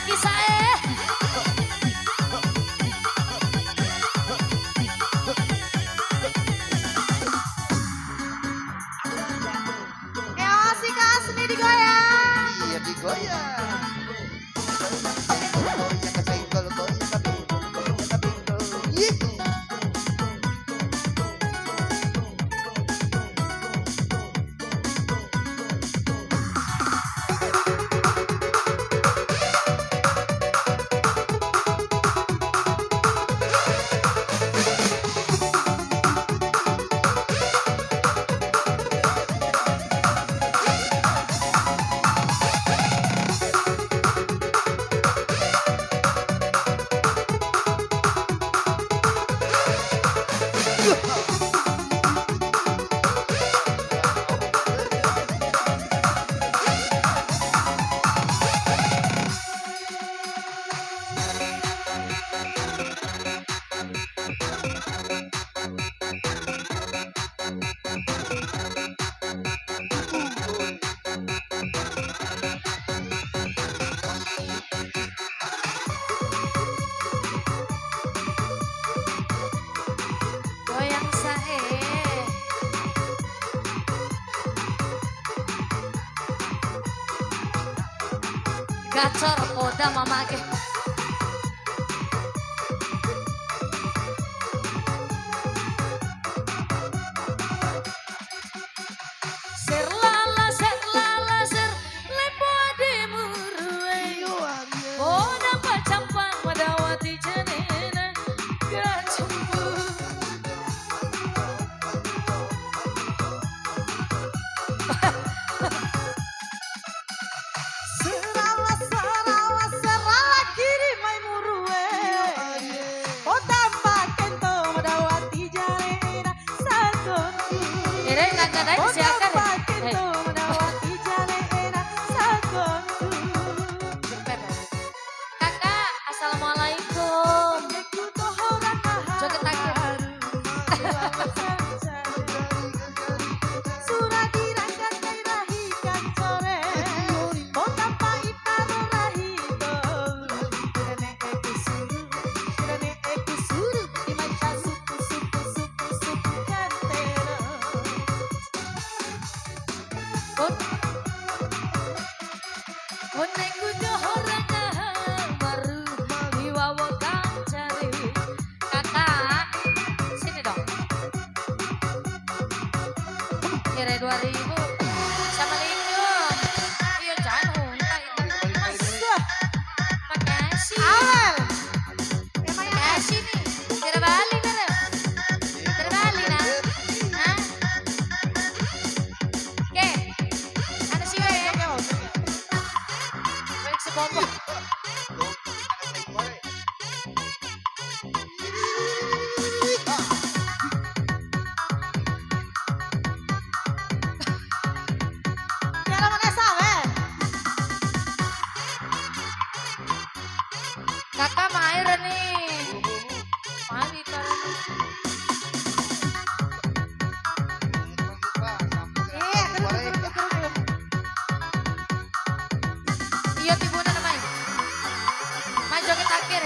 kisah asik asli digoyang. Iya digoyang. goyang sae. Gacor poda mama ke. Ser lala ser lepo ade murue. Bona pacampang madawati jenena gacumbu. Serala kiri mai murue. Otamba kento madawati jarena sakonku. Ere nagada siakan. Otamba kento madawati jarena sakonku. Kakak, assalamualaikum. Joget akhir. Sudah dirangkat dari rahi kancore. Otamba iparo rahi dolu. Kirane eku suruh dimaca suku kantero. Onengku johorang baru diwawa kancari. Kakak, sini dong. Kira 2000. Assalamualaikum. Iya jangan unta itu. Makasih. Awal. Makasih nih. Kira balik kan? Kira balik nah. Hah? Oke. Ada sih ya. Balik sepopo. Kira mana sawe? Kakak main nih. Mari taruh. Iya tibunan main. Main joget akhir.